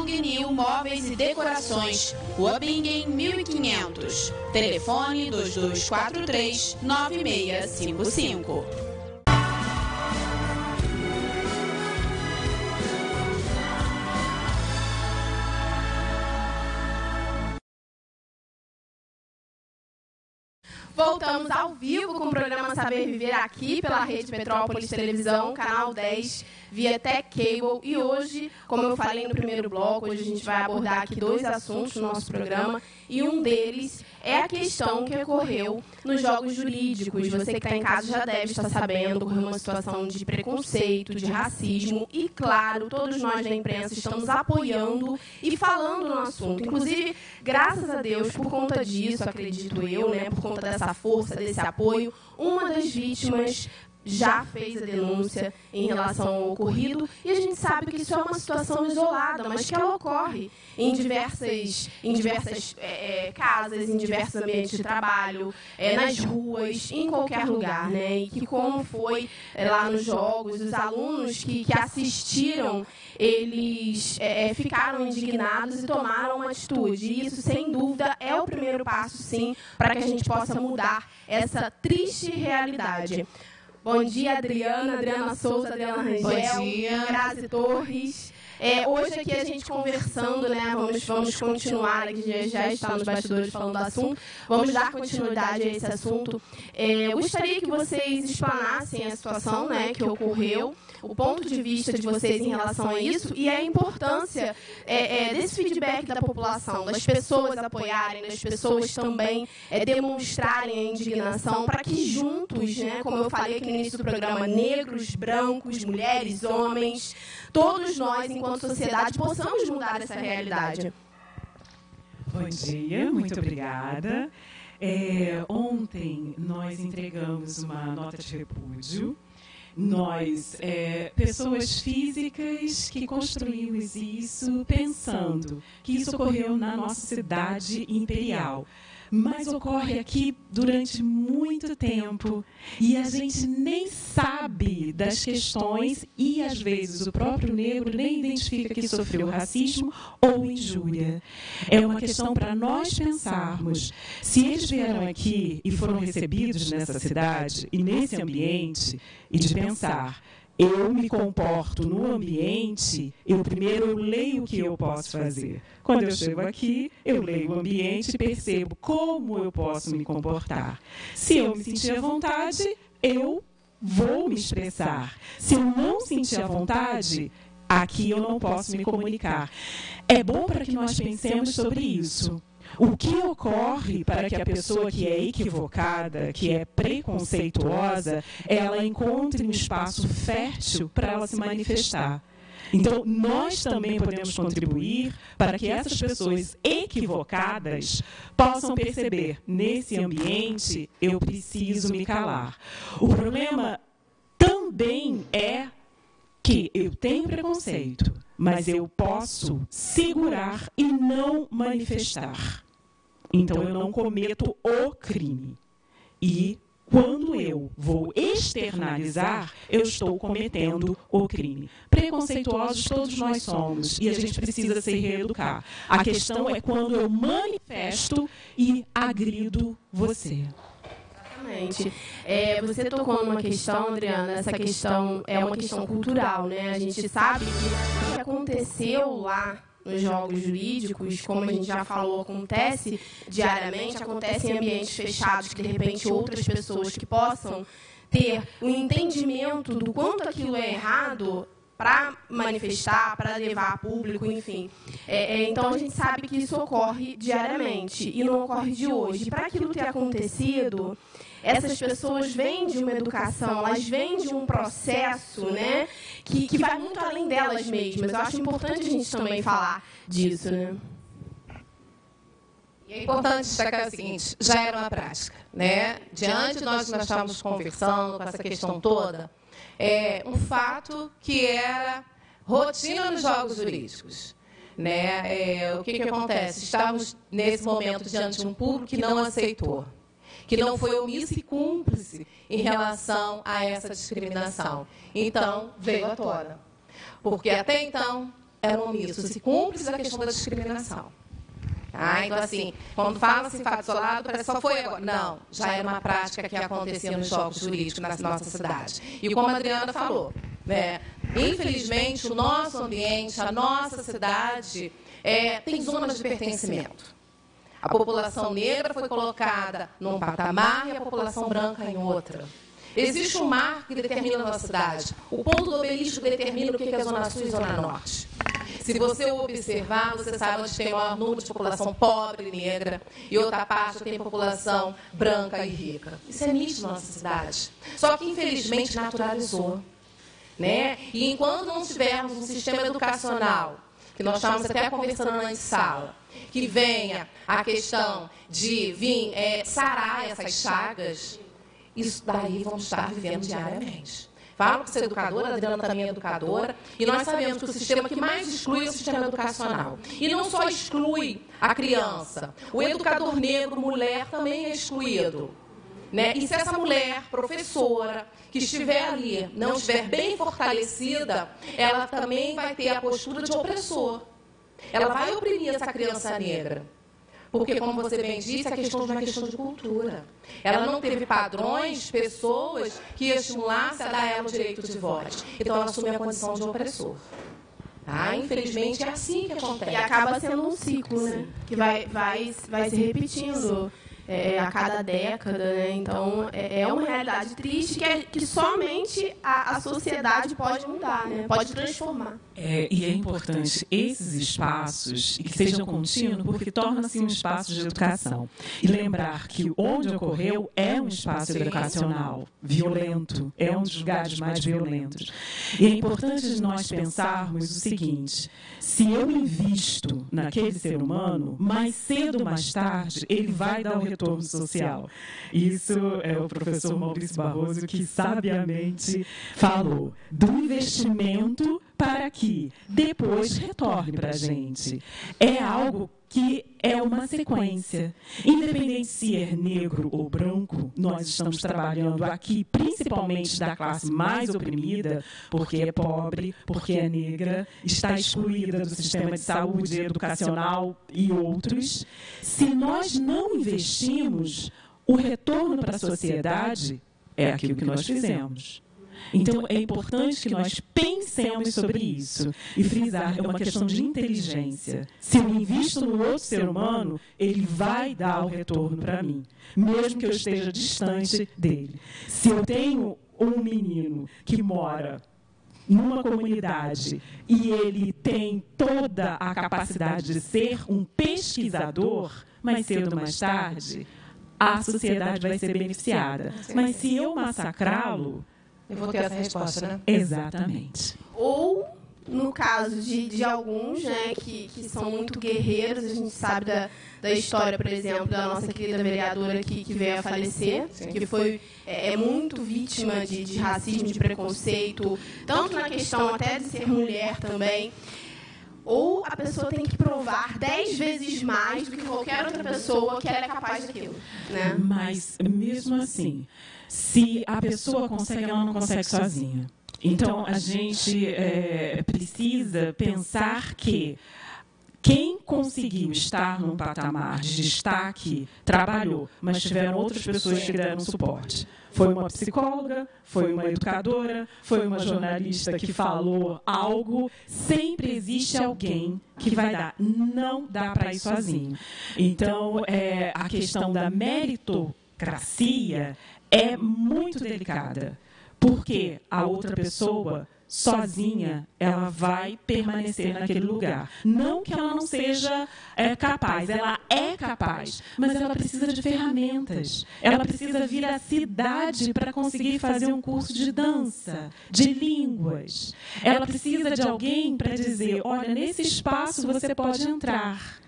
New Móveis e Decorações, Rua Bingen 1500. Telefone 2243-9655. Voltamos ao vivo com o programa Saber Viver aqui pela Rede Petrópolis Televisão, canal 10, via Tech Cable. E hoje, como eu falei no primeiro bloco, hoje a gente vai abordar aqui 2 assuntos no nosso programa. E um deles é a questão que ocorreu nos jogos jurídicos. Você que está em casa já deve estar sabendo, ocorreu uma situação de preconceito, de racismo. E, claro, todos nós da imprensa estamos apoiando e falando no assunto. Inclusive, graças a Deus, por conta disso, acredito eu, né, por conta dessa força, desse apoio, uma das vítimas já fez a denúncia em relação ao ocorrido, e a gente sabe que isso é uma situação isolada, mas que ela ocorre em diversas casas, em diversos ambientes de trabalho, nas ruas, em qualquer lugar, né? E que, como foi lá nos jogos, os alunos que assistiram, eles ficaram indignados e tomaram uma atitude. E isso, sem dúvida, é o primeiro passo, sim, para que a gente possa mudar essa triste realidade. Bom dia, Adriana Souza, Adriana Rangel, Bom dia. Grazi Torres. Hoje aqui a gente conversando, né? Vamos continuar, aqui já está nos bastidores falando do assunto, vamos dar continuidade a esse assunto. Gostaria que vocês explanassem a situação, né, que ocorreu, o ponto de vista de vocês em relação a isso e a importância desse feedback da população, das pessoas apoiarem, das pessoas também demonstrarem a indignação para que juntos, né, como eu falei aqui no início do programa, negros, brancos, mulheres, homens, todos nós, enquanto sociedade, possamos mudar essa realidade. Bom dia, muito obrigada. Ontem nós entregamos uma nota de repúdio. Nós, pessoas físicas que construímos isso pensando que isso ocorreu na nossa cidade imperial. Mas ocorre aqui durante muito tempo e a gente nem sabe das questões e, às vezes, o próprio negro nem identifica que sofreu racismo ou injúria. É uma questão para nós pensarmos. Se eles vieram aqui e foram recebidos nessa cidade e nesse ambiente, e de pensar, eu me comporto no ambiente, primeiro eu leio o que eu posso fazer. Quando eu chego aqui, eu leio o ambiente e percebo como eu posso me comportar. Se eu me sentir à vontade, eu vou me expressar. Se eu não sentir à vontade, aqui eu não posso me comunicar. É bom para que nós pensemos sobre isso. O que ocorre para que a pessoa que é equivocada, que é preconceituosa, ela encontre um espaço fértil para ela se manifestar? Então, nós também podemos contribuir para que essas pessoas equivocadas possam perceber, nesse ambiente, eu preciso me calar. O problema também é que eu tenho preconceito, mas eu posso segurar e não manifestar. Então, eu não cometo o crime. E, quando eu vou externalizar, eu estou cometendo o crime. Preconceituosos todos nós somos, e a gente precisa se reeducar. A questão é quando eu manifesto e agrido você. Exatamente. Você tocou numa questão, Adriana, essa questão é uma questão cultural, né? A gente sabe que o que aconteceu lá nos jogos jurídicos, como a gente já falou, acontece diariamente, acontece em ambientes fechados, que de repente outras pessoas que possam ter um entendimento do quanto aquilo é errado para manifestar, para levar a público, enfim. Então, a gente sabe que isso ocorre diariamente e não ocorre de hoje. Para aquilo ter acontecido, essas pessoas vêm de uma educação, elas vêm de um processo, né, que vai muito além delas mesmas. Eu acho importante a gente também falar disso, né? E é importante destacar o seguinte, já era uma prática, né? Diante de nós estávamos conversando com essa questão toda, um fato que era rotina nos jogos jurídicos. Né? O que acontece? Estávamos, nesse momento, diante de um público que não aceitou, que não foi omisso e cúmplice em relação a essa discriminação. Então, veio à tona. Porque, até então, eram omissos e cúmplices da questão da discriminação. Então, assim, quando fala-se em fato isolado, parece que só foi agora. Não, já era uma prática que acontecia nos jogos jurídicos na nossa cidade. E como a Adriana falou, né, infelizmente, o nosso ambiente, a nossa cidade, tem zonas de pertencimento. A população negra foi colocada num patamar e a população branca em outra. Existe um mar que determina a nossa cidade. O ponto do obelisco determina o que é Zona Sul e Zona Norte. Se você observar, você sabe onde tem o maior número de população pobre e negra, e outra parte tem população branca e rica. Isso é nítido na nossa cidade. Só que, infelizmente, naturalizou. Né? E enquanto não tivermos um sistema educacional, que nós estávamos até conversando na sala, que venha a questão de vir sarar essas chagas, isso daí vamos estar vivendo diariamente. Falo que sou educadora, a Adriana também é educadora, e nós sabemos que o sistema que mais exclui é o sistema educacional. E não só exclui a criança, o educador negro, mulher, também é excluído. Né? E se essa mulher, professora, que estiver ali, não estiver bem fortalecida, ela também vai ter a postura de opressor. Ela vai oprimir essa criança negra. Porque, como você bem disse, é uma questão de cultura. Ela não teve padrões, pessoas que estimulassem a dar ela o direito de voto. Então, ela assume a condição de opressor. Infelizmente, é assim que acontece. E acaba sendo um ciclo, né? Que vai se repetindo a cada década, né? Então, é uma realidade triste que somente a sociedade pode mudar, né? Pode transformar. E é importante esses espaços, e que sejam contínuos, porque torna-se um espaço de educação. E lembrar que onde ocorreu é um espaço educacional, violento, é um dos lugares mais violentos. E é importante nós pensarmos o seguinte: se eu invisto naquele ser humano, mais cedo ou mais tarde, ele vai dar o retorno social. Isso é o professor Maurício Barroso que sabiamente falou do investimento para que depois retorne para a gente. É algo que é uma sequência. Independente se é negro ou branco, nós estamos trabalhando aqui, principalmente da classe mais oprimida, porque é pobre, porque é negra, está excluída do sistema de saúde, educacional e outros. Se nós não investimos, o retorno para a sociedade é aquilo que nós fizemos. Então, é importante que nós pensemos sobre isso. E frisar, é uma questão de inteligência. Se eu invisto no outro ser humano, ele vai dar o retorno para mim, mesmo que eu esteja distante dele. Se eu tenho um menino que mora numa comunidade e ele tem toda a capacidade de ser um pesquisador, mais cedo ou mais tarde, a sociedade vai ser beneficiada. Mas se eu massacrá-lo, eu vou ter essa resposta, né? Exatamente. Ou, no caso de alguns, né, que são muito guerreiros, a gente sabe da história, por exemplo, da nossa querida vereadora que veio a falecer, que foi muito vítima de racismo, de preconceito, tanto na questão até de ser mulher também. Ou a pessoa tem que provar 10 vezes mais do que qualquer outra pessoa que ela é capaz daquilo, né? Mas, mesmo assim, se a pessoa consegue, ela não consegue sozinha. Então, a gente precisa pensar que quem conseguiu estar num patamar de destaque trabalhou, mas tiveram outras pessoas que deram suporte. Foi uma psicóloga, foi uma educadora, foi uma jornalista que falou algo. Sempre existe alguém que vai dar. Não dá para ir sozinho. Então, a questão da meritocracia é muito delicada, porque a outra pessoa sozinha, ela vai permanecer naquele lugar. Não que ela não seja capaz, ela é capaz, mas ela precisa de ferramentas. Ela precisa vir à cidade para conseguir fazer um curso de dança, de línguas. Ela precisa de alguém para dizer, olha, nesse espaço você pode entrar.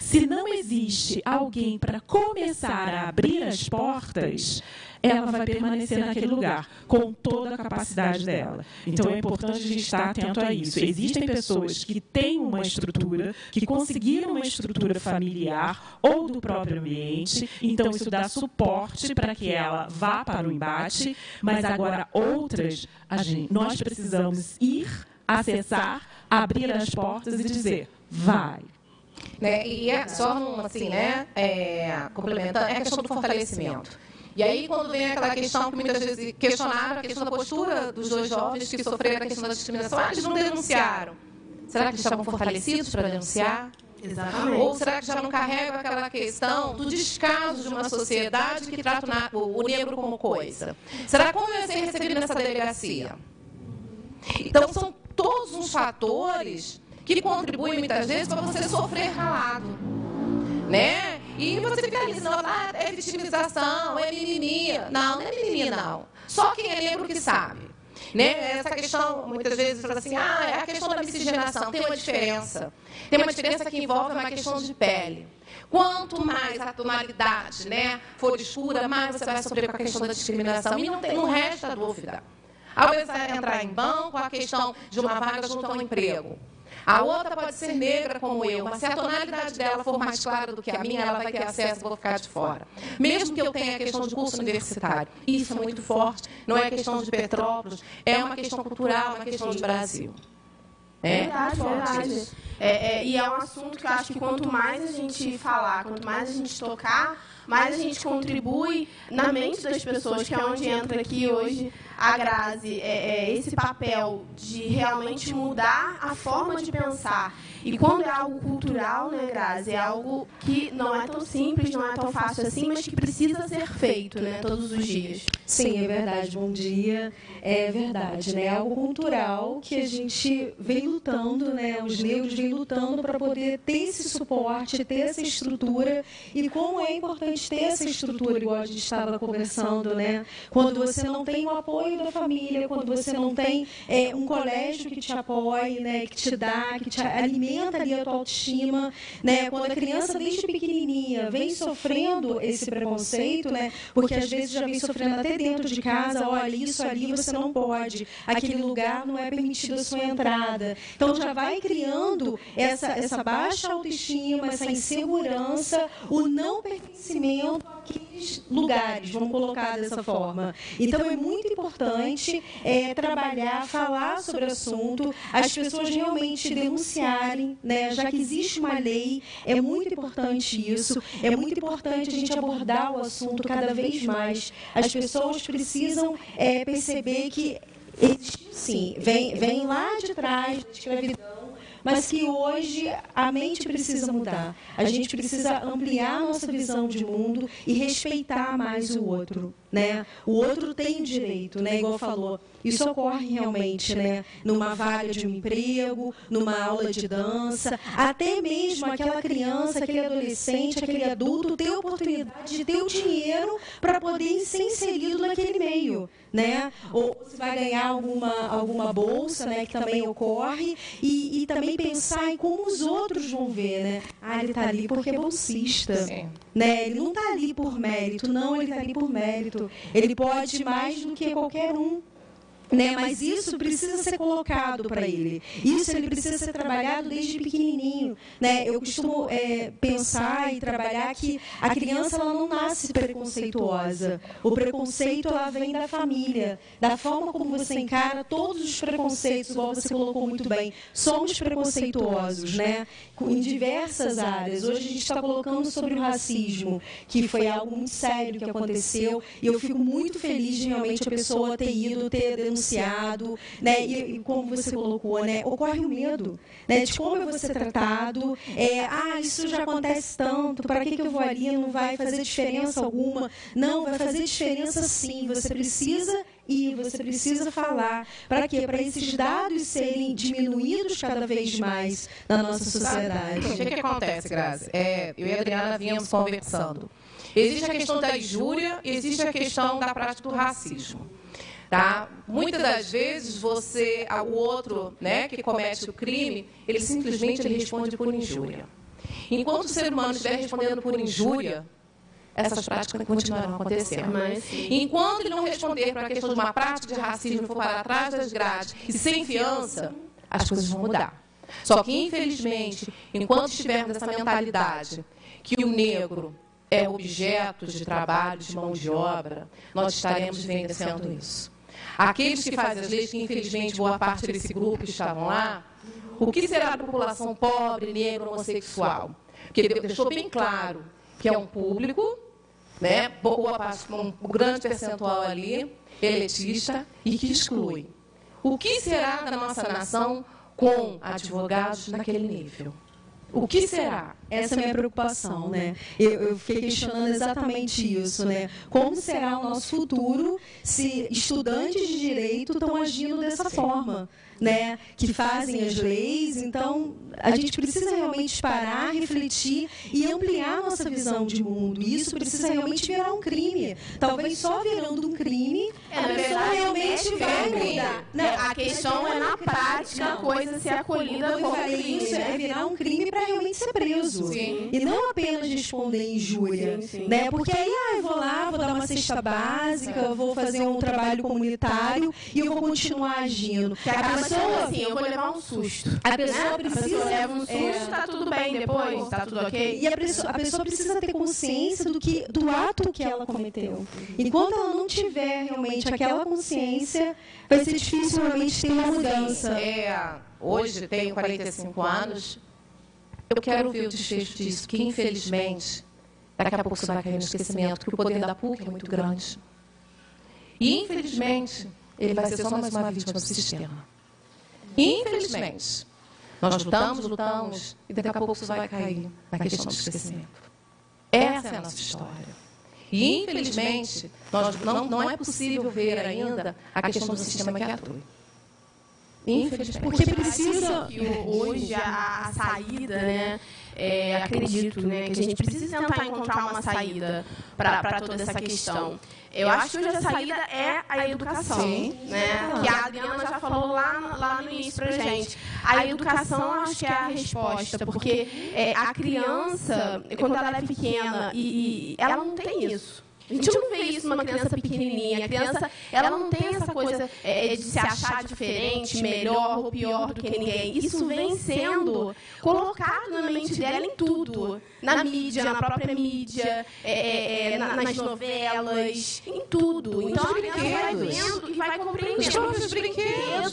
Se não existe alguém para começar a abrir as portas, ela vai permanecer naquele lugar, com toda a capacidade dela. Então, é importante a gente estar atento a isso. Existem pessoas que têm uma estrutura, que conseguiram uma estrutura familiar ou do próprio ambiente, então isso dá suporte para que ela vá para o embate, mas agora outras, nós precisamos ir acessar, abrir as portas e dizer, vai. Né? E é só assim, né? Complementando, é a questão do fortalecimento. E aí, quando vem aquela questão que muitas vezes questionaram, a questão da postura dos 2 jovens que sofreram a questão da discriminação, eles não denunciaram. Será que eles estavam fortalecidos para denunciar? Exatamente. Ou será que já não carregam aquela questão do descaso de uma sociedade que trata o negro como coisa? Será como eu ia ser recebido nessa delegacia? Então, são todos uns fatores que contribuem, muitas vezes, para você sofrer calado. Né? E você fica ali, não, é vitimização, é mimimi. Não, não é mimimi, não. Só quem é negro que sabe. Né? Essa questão, muitas vezes, fala assim, é a questão da miscigenação, tem uma diferença. Tem uma diferença que envolve uma questão de pele. Quanto mais a tonalidade, né, for escura, mais você vai sofrer com a questão da discriminação. E não resta dúvida. Ao entrar em banco, a questão de uma vaga junto a um emprego. A outra pode ser negra como eu, mas se a tonalidade dela for mais clara do que a minha, ela vai ter acesso, eu vou ficar de fora. Mesmo que eu tenha a questão de curso universitário. Isso é muito forte, não é questão de Petrópolis, é uma questão cultural, é uma questão de Brasil. Verdade. E é um assunto que eu acho que quanto mais a gente falar, quanto mais a gente tocar, mais a gente contribui na mente das pessoas, que é onde entra aqui hoje a Grazi, esse papel de realmente mudar a forma de pensar. E quando é algo cultural, né, Grazi, é algo que não é tão simples, não é tão fácil assim, mas que precisa ser feito, né, todos os dias. Sim, é verdade. Bom dia. É verdade, né? É algo cultural que a gente vem lutando, né? Os negros vêm lutando para poder ter esse suporte, ter essa estrutura. E como é importante ter essa estrutura, igual a gente estava conversando, né? Quando você não tem o apoio da família, quando você não tem um colégio que te apoie, né? Que te dá, que te alimenta ali a tua autoestima, né? Quando a criança desde pequenininha vem sofrendo esse preconceito, né? Porque às vezes já vem sofrendo até dentro de casa, olha, isso ali você não pode, aquele lugar não é permitido a sua entrada. Então já vai criando essa baixa autoestima, essa insegurança, o não pertencimento àqueles lugares, vamos colocar dessa forma. Então é muito importante trabalhar, falar sobre o assunto, as pessoas realmente denunciarem, né? Já que existe uma lei, é muito importante isso, é muito importante a gente abordar o assunto cada vez mais. As pessoas precisam perceber que existe, sim, vem lá de trás da escravidão, mas que hoje a mente precisa mudar. A gente precisa ampliar a nossa visão de mundo e respeitar mais o outro, né? O outro tem direito, né? Igual falou, isso ocorre realmente, né? Numa vaga de um emprego, numa aula de dança, até mesmo aquela criança, aquele adolescente, aquele adulto ter a oportunidade de ter o dinheiro para poder ser inserido naquele meio, né? Ou se vai ganhar alguma bolsa, né? Que também ocorre, e também pensar em como os outros vão ver, né? Ele está ali porque é bolsista, né? Ele não está ali por mérito, não, ele está ali por mérito. Ele pode mais do que qualquer um. Né? Mas isso precisa ser colocado para ele. Isso ele precisa ser trabalhado desde pequenininho. Né? Eu costumo pensar e trabalhar que a criança ela não nasce preconceituosa. O preconceito ela vem da família, da forma como você encara todos os preconceitos, igual você colocou muito bem. Somos preconceituosos, né? Em diversas áreas. Hoje a gente está colocando sobre o racismo, que foi algo muito sério que aconteceu, e eu fico muito feliz de realmente a pessoa ter denunciado, né? E como você colocou, né? Ocorre o medo, né? De como eu vou ser tratado, isso já acontece tanto, para que eu vou ali? Não vai fazer diferença alguma? Não, vai fazer diferença sim, você precisa ir, você precisa falar. Para quê? Para esses dados serem diminuídos cada vez mais na nossa sociedade. O que acontece, Grazi? Eu e a Adriana vínhamos conversando. Existe a questão da injúria, existe a questão da prática do racismo. Tá? Muitas das vezes o outro, né, que comete o crime, ele simplesmente responde por injúria. Enquanto o ser humano estiver respondendo por injúria, essas práticas continuarão acontecendo. Enquanto ele não responder para a questão de uma prática de racismo, for para trás das grades e sem fiança, as coisas vão mudar. Só que, infelizmente, enquanto estivermos nessa mentalidade que o negro é objeto de trabalho, de mão de obra, nós estaremos vivenciando isso. Aqueles que fazem as leis, que infelizmente boa parte desse grupo estavam lá, o que será da população pobre, negra, homossexual? Porque ele deixou bem claro que é um público, né, boa parte, um grande percentual ali, elitista, e que exclui. O que será da nossa nação com advogados naquele nível? O que será? Essa é a minha preocupação, né? Eu fiquei questionando exatamente isso, né? Como será o nosso futuro se estudantes de direito estão agindo dessa forma, né? Que fazem as leis. Então, a gente precisa realmente parar, refletir e ampliar nossa visão de mundo. E isso precisa realmente virar um crime. Talvez só virando um crime, a pessoa realmente vai mudar. Não, a questão é na prática a coisa ser acolhida como crime, né? É virar um crime para realmente ser preso. Sim. E não apenas responder injúria. Sim. Né? Porque aí eu vou lá, vou dar uma cesta básica, vou fazer um trabalho comunitário e eu vou continuar agindo. A pessoa, assim, eu vou levar um susto. A pessoa A pessoa precisa... leva um susto, tá tudo bem depois, tá tudo ok? E a pessoa precisa ter consciência do ato que ela cometeu. Enquanto ela não tiver realmente aquela consciência, vai ser difícil realmente ter uma mudança. Hoje, tenho 45 anos, eu quero ver o desfecho disso, que infelizmente, daqui a pouco você vai cair no esquecimento, porque o poder da PUC é muito grande. E, infelizmente, ele vai ser só mais uma vítima do sistema. Infelizmente. Nós lutamos, e daqui a pouco isso vai cair na questão do esquecimento. Essa é a nossa história. E, infelizmente, não é possível ver ainda a questão do sistema que atua. Infelizmente. Porque precisa... Que hoje a saída, né? Acredito, né, que a gente precisa tentar encontrar uma saída para toda essa questão. Eu acho que hoje a saída é a educação, né? Que a Adriana já falou lá no início pra gente. A educação, acho que é a resposta, porque a criança, quando ela é pequena, e ela não tem isso. A gente não vê isso numa criança pequenininha. A criança, ela não tem essa coisa de se achar diferente, melhor ou pior do que ninguém. Isso vem sendo colocado na mente dela em tudo. Na mídia, na própria mídia, nas novelas, em tudo. Então a criança vai vendo e vai compreendendo. Os próprios brinquedos.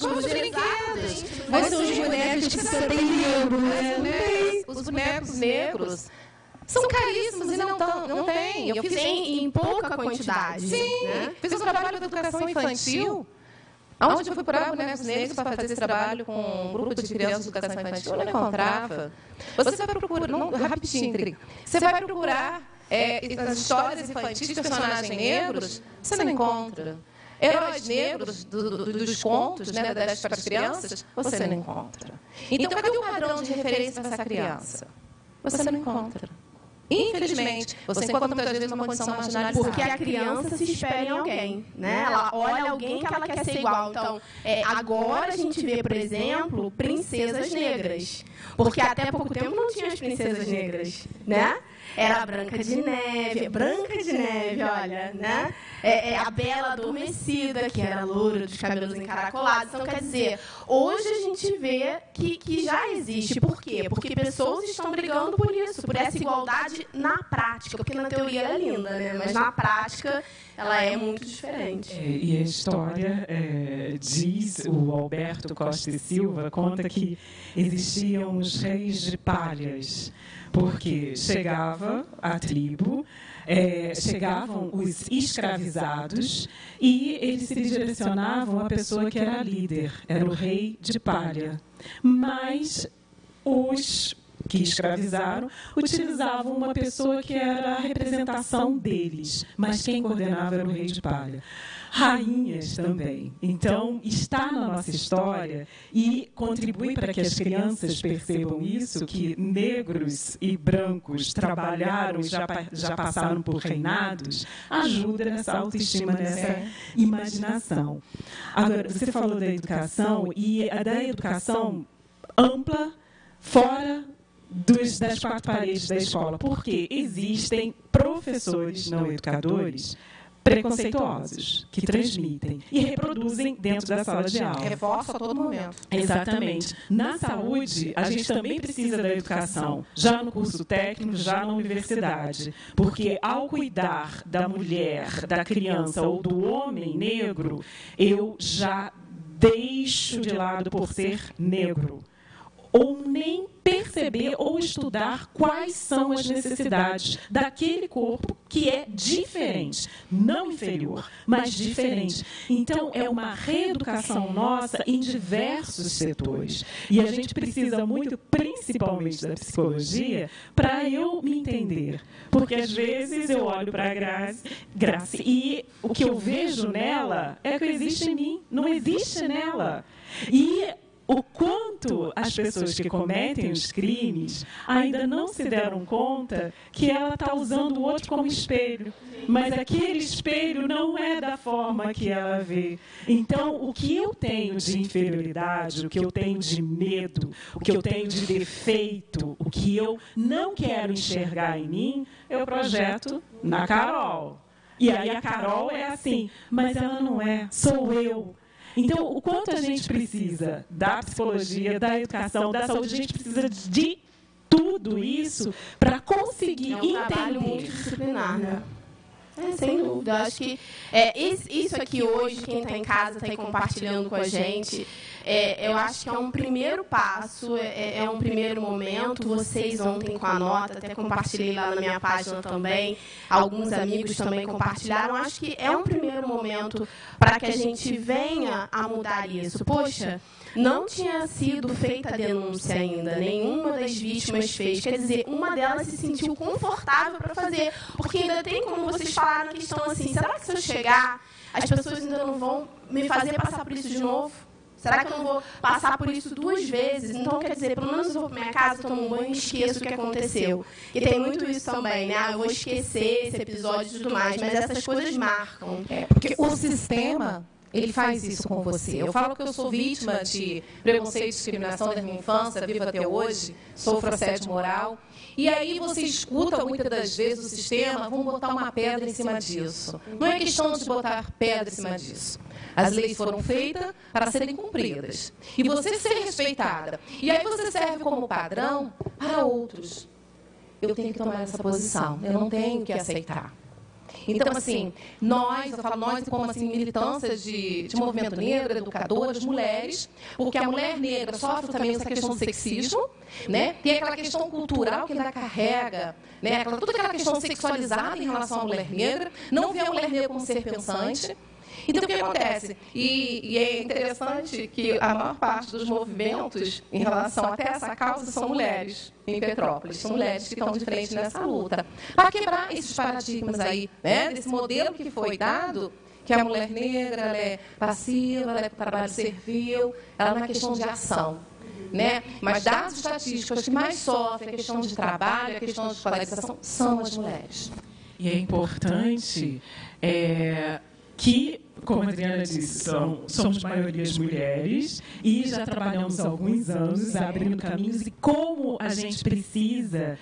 Mas são os bonecos que você tem negro, né? Os bonecos negros são caríssimos e não tem. Eu fiz em pouca quantidade. Sim, né? Fiz um trabalho de educação infantil, onde eu fui procurar bonecos negros para fazer esse trabalho com um grupo de crianças de educação infantil. Eu não encontrava. Você vai procurar, rapidinho, você vai procurar as histórias infantis de personagens negros, você não encontra. Heróis negros dos contos, né, para as crianças, você não encontra. Então, cadê o padrão de referência para essa criança? Você não encontra. Infelizmente, você encontra muitas vezes uma condição marginalizada. Porque a criança se espera em alguém, né? Ela olha alguém que ela quer ser igual. Então, agora a gente vê, por exemplo, princesas negras. Porque até pouco tempo não tinha as princesas negras, né? Era a Branca de Neve, olha, né? A Bela Adormecida, que era loura, dos cabelos encaracolados. Então, quer dizer, hoje a gente vê que já existe. Por quê? Porque pessoas estão brigando por isso, por essa igualdade na prática. Porque na teoria ela é linda, né? Mas na prática ela é muito diferente. E a história diz, o Alberto Costa e Silva conta que existiam os reis de palhas, porque chegava a tribo, chegavam os escravizados e eles se direcionavam à pessoa que era líder, era o rei de palha. Mas os que escravizaram utilizavam uma pessoa que era a representação deles, mas quem coordenava era o rei de palha. Rainhas também. Então, está na nossa história e contribui para que as crianças percebam isso, que negros e brancos trabalharam, já passaram por reinados, ajuda nessa autoestima, nessa imaginação. Agora, você falou da educação, e da educação ampla, fora das quatro paredes da escola, porque existem professores não educadores preconceituosos, que transmitem e reproduzem dentro da sala de aula. Reforça a todo momento. Exatamente. Na saúde, a gente também precisa da educação, já no curso técnico, já na universidade, porque ao cuidar da mulher, da criança ou do homem negro, eu já deixo de lado por ser negro, ou nem perceber ou estudar quais são as necessidades daquele corpo que é diferente, não inferior, mas diferente. Então, é uma reeducação nossa em diversos setores. E a gente precisa muito, principalmente da psicologia, para eu me entender. Porque, às vezes, eu olho para a Grace e o que eu vejo nela é o que existe em mim, não existe nela. E o quanto as pessoas que cometem os crimes ainda não se deram conta que ela está usando o outro como espelho. Mas aquele espelho não é da forma que ela vê. Então, o que eu tenho de inferioridade, o que eu tenho de medo, o que eu tenho de defeito, o que eu não quero enxergar em mim, eu projeto na Carol. E aí a Carol é assim, mas ela não é, sou eu. Então, o quanto a gente precisa da psicologia, da educação, da saúde, a gente precisa de tudo isso para conseguir entender. É um trabalho multidisciplinar, né? Sem dúvida. Eu acho que isso aqui hoje, quem está em casa está aí compartilhando com a gente, eu acho que é um primeiro passo, é um primeiro momento. Vocês ontem com a nota, até compartilhei lá na minha página também, alguns amigos também compartilharam. Acho que é um primeiro momento para que a gente venha a mudar isso. Poxa, não tinha sido feita a denúncia ainda, nenhuma das vítimas fez. Quer dizer, uma delas se sentiu confortável para fazer, porque ainda tem, como vocês falaram, a questão assim, será que se eu chegar, as pessoas ainda não vão me fazer passar por isso de novo? Será que eu não vou passar por isso 2 vezes? Então, quer dizer, pelo menos eu vou para minha casa, tomo um banho e esqueço o que aconteceu. E tem muito isso também, né? Eu vou esquecer esse episódio e tudo mais, mas essas coisas marcam. Porque o sistema, ele faz isso com você. Eu falo que eu sou vítima de preconceito e discriminação da minha infância, vivo até hoje, sofro assédio moral. E aí você escuta muitas das vezes o sistema, vamos botar uma pedra em cima disso. Não é questão de botar pedra em cima disso. As leis foram feitas para serem cumpridas. E você ser respeitada. E aí você serve como padrão para outros. Eu tenho que tomar essa posição. Eu não tenho que aceitar. Então, assim, eu falo nós como assim, militâncias de movimento negro, educadoras, mulheres, porque a mulher negra sofre também essa questão do sexismo, né? Tem aquela questão cultural que ainda carrega, né? Toda aquela questão sexualizada em relação à mulher negra, não vê a mulher negra como ser pensante. Então, o que acontece? E é interessante que a maior parte dos movimentos em relação até essa causa são mulheres em Petrópolis. São mulheres que estão de frente nessa luta. Para quebrar esses paradigmas aí, né, desse modelo que foi dado, que a mulher negra ela é passiva, ela é para trabalho servil, ela não é questão de ação. Né? Mas dados estatísticos que mais sofrem a questão de trabalho, a questão de escolarização, são as mulheres. E é importante que, como a Adriana disse, somos maiorias mulheres e já trabalhamos há alguns anos abrindo caminhos, e como a gente precisa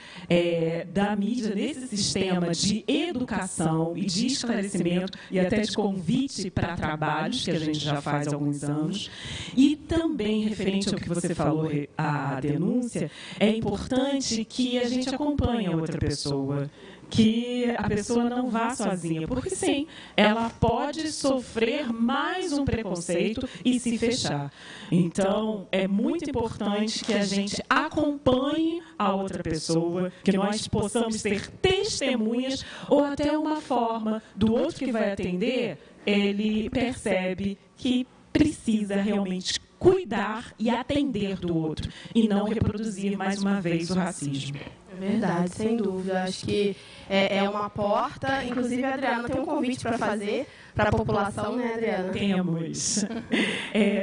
da mídia nesse sistema de educação e de esclarecimento e até de convite para trabalhos, que a gente já faz há alguns anos. E também, referente ao que você falou, a denúncia, é importante que a gente acompanhe a outra pessoa, que a pessoa não vá sozinha, porque sim, ela pode sofrer mais um preconceito e se fechar. Então, é muito importante que a gente acompanhe a outra pessoa, que nós possamos ser testemunhas ou até uma forma do outro que vai atender, ele percebe que precisa realmente cuidar e atender do outro e não reproduzir mais uma vez o racismo. É verdade, sem dúvida. Acho que é uma porta. Inclusive, a Adriana tem um convite para fazer para a população, né, Adriana? Temos.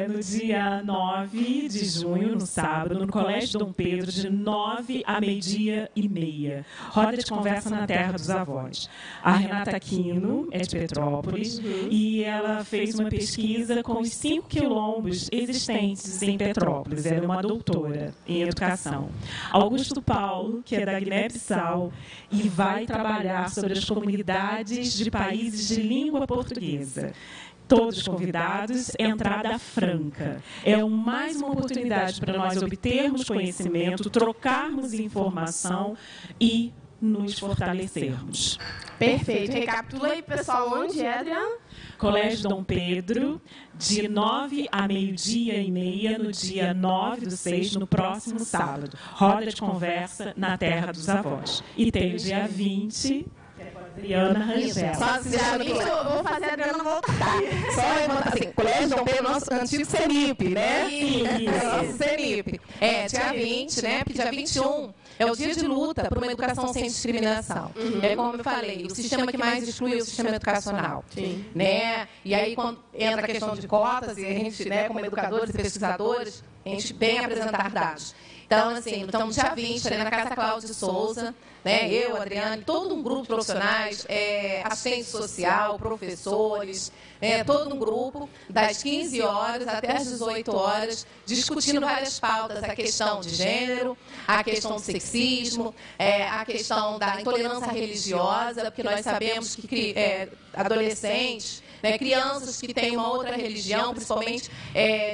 No no dia 9 de junho, no sábado, no Colégio Dom Pedro, de 9 a 12h30. Roda de conversa na terra dos avós. A Renata Aquino é de Petrópolis e ela fez uma pesquisa com os 5 quilombos existentes em Petrópolis. Ela é uma doutora em educação. Augusto Paulo, que é da Guiné-Bissau, e vai trabalhar sobre as comunidades de países de língua portuguesa. Todos convidados, entrada franca. É mais uma oportunidade para nós obtermos conhecimento, trocarmos informação e nos fortalecermos. Perfeito. Recapitula aí, pessoal, onde é, Adriana? Colégio Dom Pedro, de 9 a 12h30, no dia 9/6, no próximo sábado. Roda de conversa na terra dos avós. E tem o dia 20... Adriana Rangel. Eu vou fazer a Adriana voltar. Só levantar assim, Colégio Dom Pedro, nosso antigo CENIP, né? Nosso CENIP. Dia 20, né? Porque dia 21 é o dia de luta por uma educação sem discriminação. É como eu falei, o sistema que mais exclui é o sistema educacional. Sim. Né? E aí, quando entra a questão de cotas, e a gente, né, como educadores e pesquisadores, a gente vem apresentar dados. Então, assim, estamos dia 20, ali na Casa Cláudia Souza, né? Eu, Adriane, todo um grupo de profissionais, assistente social, professores, todo um grupo, das 15 horas até as 18 horas, discutindo várias pautas, a questão de gênero, a questão do sexismo, a questão da intolerância religiosa, porque nós sabemos que adolescentes, né, crianças que têm uma outra religião, principalmente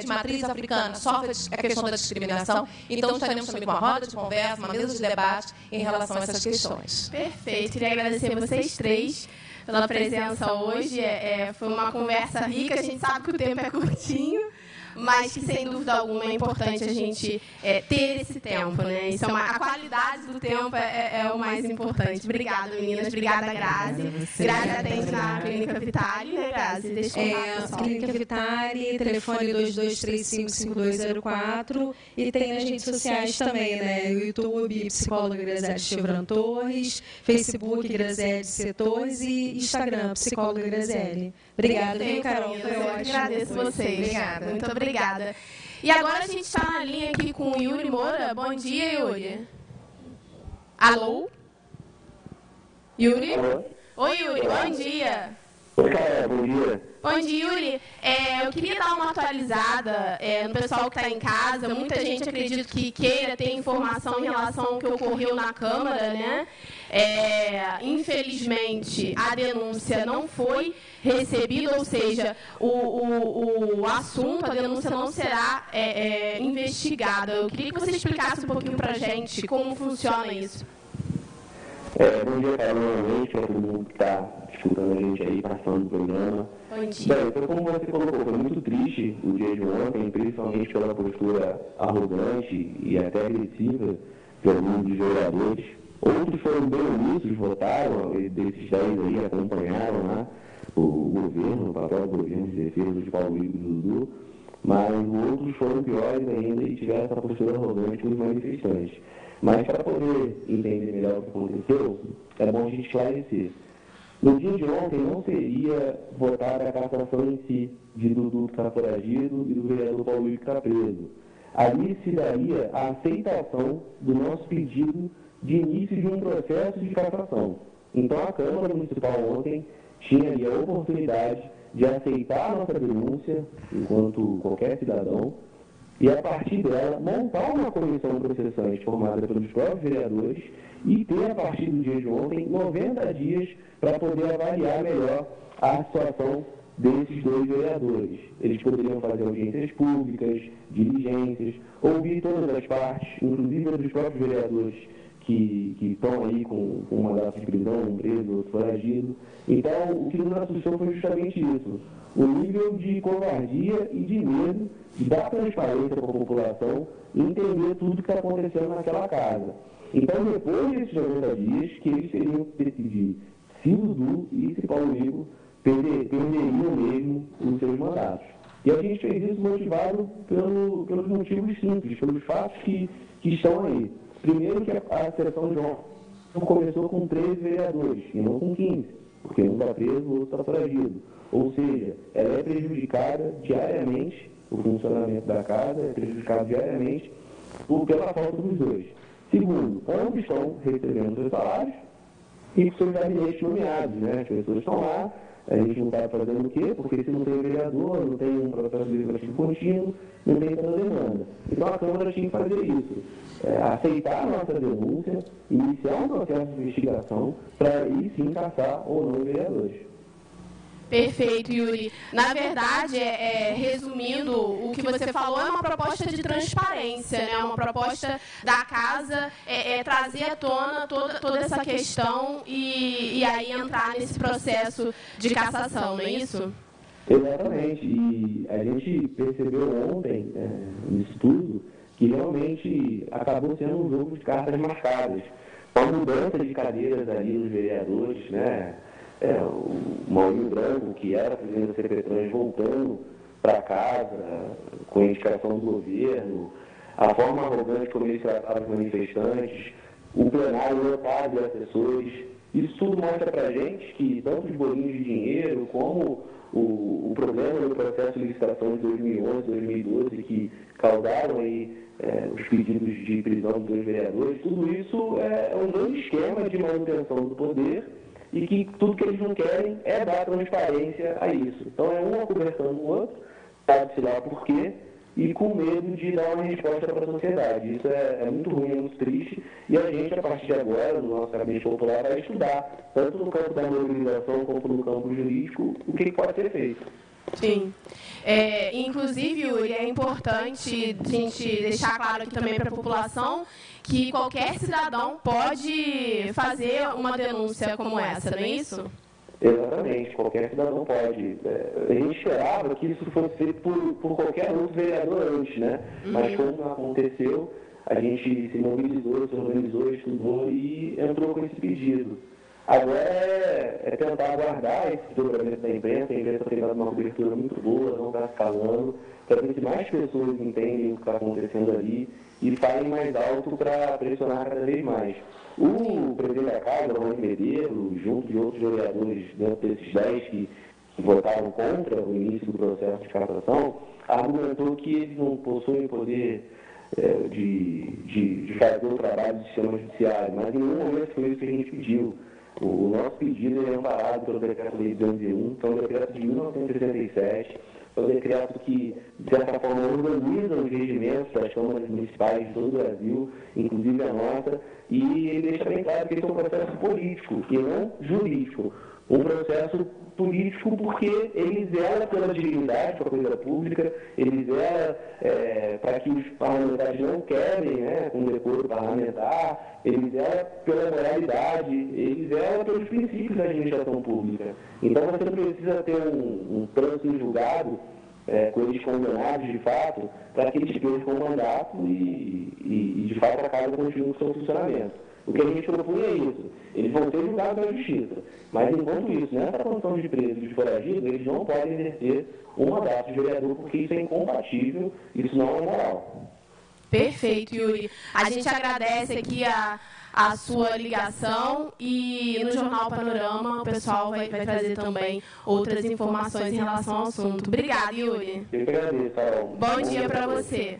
de matriz africana, sofrem a questão da discriminação. Então, estaremos também com uma roda de conversa, uma mesa de debate em relação a essas questões. Perfeito. Queria agradecer a vocês três pela presença hoje. Foi uma conversa rica. A gente sabe que o tempo é curtinho, mas que, sem dúvida alguma, é importante a gente ter esse tempo, né? Isso a qualidade do tempo é o mais importante. Obrigada, meninas. Obrigada, Grazi. Grazi atende na Clínica Vitale, né, Grazi? Deixa eu falar, pessoal. Clínica Vitale, telefone 2235-5204, e tem nas redes sociais também, né? YouTube, psicóloga Graziele Chevran Torres, Facebook Graziele C. Torres e Instagram, psicóloga Graziele. Obrigada, viu, Carol? Foi ótimo. Agradeço vocês. Obrigada. Muito obrigada. E agora a gente está na linha aqui com o Yuri Moura. Bom dia, Yuri. Alô? Yuri? Alô? Oi, Yuri. Bom dia. Oi, cara. Bom dia. Bom dia, Yuri. Eu queria dar uma atualizada no pessoal que está em casa. Muita gente, acredito que queira ter informação em relação ao que ocorreu na Câmara, né? Infelizmente, a denúncia não foi recebida, ou seja, o assunto, a denúncia não será investigada. Eu queria que você explicasse um pouquinho para a gente como funciona isso. Bom dia, cara, novamente, para todo mundo que está escutando a gente aí, passando do programa. Bom dia. Bem, então, como você colocou, foi muito triste o dia de ontem, principalmente pela postura arrogante e até agressiva pelo número de vereadores. Outros foram bem omissos, votaram, desses 10 aí acompanharam, né, o governo, o papel do governo de defesa de Paulo e Dudu, mas outros foram piores ainda e tiveram essa postura arrogante com os manifestantes. Mas para poder entender melhor o que aconteceu, é bom a gente esclarecer. No dia de ontem não seria votada a cassação em si de Dudu que está foragido e do vereador Paulo que está preso. Ali se daria a aceitação do nosso pedido de início de um processo de cassação. Então a Câmara Municipal ontem tinha ali a oportunidade de aceitar a nossa denúncia, enquanto qualquer cidadão, e a partir dela montar uma comissão processante formada pelos próprios vereadores e ter, a partir do dia de ontem, 90 dias para poder avaliar melhor a situação desses dois vereadores. Eles poderiam fazer audiências públicas, diligências, ouvir todas as partes, inclusive dos próprios vereadores que estão aí com uma data de prisão, um preso, outro foragido. Então, o que nos assustou foi justamente isso. O nível de covardia e de medo de dar transparência para a população e entender tudo que está acontecendo naquela casa. Então, depois desses 90 dias, que eles teriam que decidir se o Dudu e se Paulo Rico perderiam mesmo os seus mandatos. E a gente fez isso motivado pelos motivos simples, pelos fatos que estão aí. Primeiro que a sessão de ontem começou com 13 vereadores, e não com 15, porque um está preso, o outro está foragido. Ou seja, ela é prejudicada diariamente o funcionamento da casa é prejudicado diariamente pela falta dos dois. Segundo, ambos estão recebendo seus salários e com seus gabinetes nomeados, né? As pessoas estão lá, a gente não está fazendo o quê? Porque se não tem vereador, não tem um processo legislativo contínuo, não tem tanta demanda. Então a Câmara tinha que fazer isso, aceitar a nossa denúncia, iniciar um processo de investigação para aí sim caçar ou não vereadores. Perfeito, Yuri. Na verdade, resumindo, o que você falou é uma proposta de transparência, né? Uma proposta da casa trazer à tona toda essa questão e aí entrar nesse processo de cassação, não é isso? Exatamente. E a gente percebeu ontem, nisso tudo, que realmente acabou sendo um jogo de cartas marcadas. Com a mudança de cadeiras ali dos vereadores, né? O Maurinho Branco, que era presidente da CPTrans, voltando para casa com a indicação do governo, a forma arrogante como ele tratava os manifestantes, o plenário lotado de assessores, isso tudo mostra para a gente que tanto os bolinhos de dinheiro como o problema do processo de licitação de 2011, 2012, que causaram aí os pedidos de prisão dos dois vereadores, tudo isso é um grande esquema de manutenção do poder e que tudo que eles não querem é dar transparência a isso. Então é um acobertando o outro, sabe-se lá por quê, e com medo de dar uma resposta para a sociedade. Isso é muito ruim, é muito triste, e a gente, a partir de agora, no nosso gabinete popular, vai estudar, tanto no campo da mobilização quanto no campo jurídico, o que pode ser feito. Sim. Inclusive, Yuri, é importante a gente deixar claro aqui também para a população que qualquer cidadão pode fazer uma denúncia como essa, não é isso? Exatamente, qualquer cidadão pode. A gente esperava que isso fosse feito por qualquer outro vereador antes, né? Mas como não aconteceu, a gente se mobilizou, se organizou, estudou e entrou com esse pedido. Agora é tentar aguardar esse desdobramento da imprensa. A imprensa tem dado uma cobertura muito boa, não está escalando, para ver se mais pessoas entendem o que está acontecendo ali e falem mais alto para pressionar cada vez mais. O presidente da Casa, o Rony Medeiros, junto de outros vereadores dentro desses 10 que votaram contra o início do processo de cassação, argumentou que eles não possuem poder de fazer o trabalho do sistema judiciário, mas em nenhum momento foi isso que a gente pediu. O nosso pedido é amparado pelo Decreto-Lei 201, que é um decreto de 1967, é um decreto que, de certa forma, organiza os regimentos das câmaras municipais de todo o Brasil, inclusive a nossa, e ele deixa bem claro que esse é um processo político e não jurídico. Um processo político porque ele zela pela dignidade da coisa pública, ele zela para que os parlamentares não quebrem, né, com o decoro parlamentar, ele zela pela moralidade, ele zela pelos princípios da administração pública. Então você não precisa ter um trânsito em julgado com eles condenados de fato, para que eles percam o mandato e de fato a casa continue com o seu funcionamento. O que a gente propõe é isso. Eles vão ser julgados na justiça. Mas, enquanto isso, nessa condição de presos e de foragidos, eles não podem exercer um mandato de vereador, porque isso é incompatível, isso não é moral. Perfeito, Yuri. A gente agradece aqui a sua ligação e no Jornal Panorama o pessoal vai trazer também outras informações em relação ao assunto. Obrigada, Yuri. Eu que agradeço, Carol. Bom dia para você.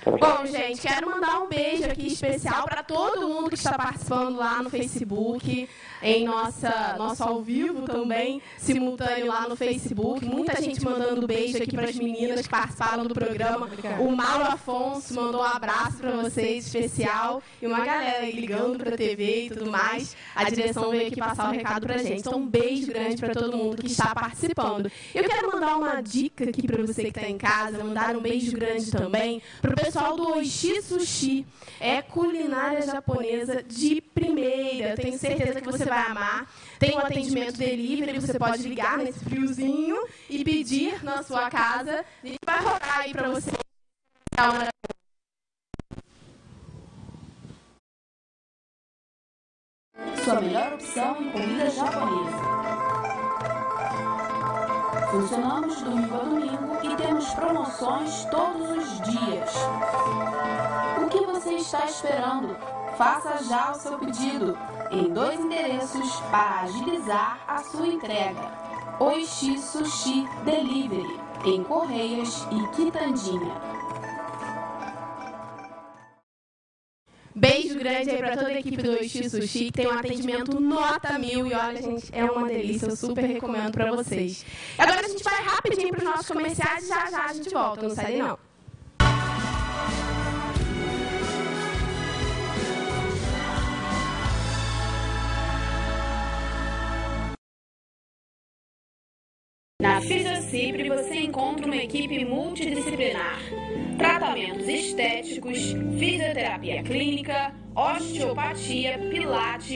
Bom, gente, quero mandar um beijo aqui especial para todo mundo que está participando lá no Facebook, em nosso ao vivo também, simultâneo lá no Facebook. Muita gente mandando beijo aqui para as meninas que participaram do programa. O Mauro Afonso mandou um abraço para vocês especial e uma galera aí ligando para a TV e tudo mais. A direção veio aqui passar o recado para a gente. Então, um beijo grande para todo mundo que está participando. Eu quero mandar uma dica aqui para você que está em casa, mandar um beijo grande também para o pessoal do Oishi Sushi. É culinária japonesa de primeira. Eu tenho certeza que você vai amar. Tem um atendimento delivery, você pode ligar nesse friozinho e pedir na sua casa. E vai rodar aí para você. Sua melhor opção em comida japonesa. Funcionamos domingo a domingo e temos promoções todos os dias. O que você está esperando? Faça já o seu pedido em 2 endereços para agilizar a sua entrega. Oishi Sushi Delivery, em Correias e Quitandinha. Beijo grande aí pra toda a equipe do Oishi Sushi, que tem um atendimento nota 1000 e olha, gente, é uma delícia, eu super recomendo pra vocês. Agora a gente vai rapidinho pros nossos comerciais e já já a gente volta, não sai daí não. Na Fisiocipre você encontra uma equipe multidisciplinar. Tratamentos estéticos, fisioterapia clínica, osteopatia, pilates,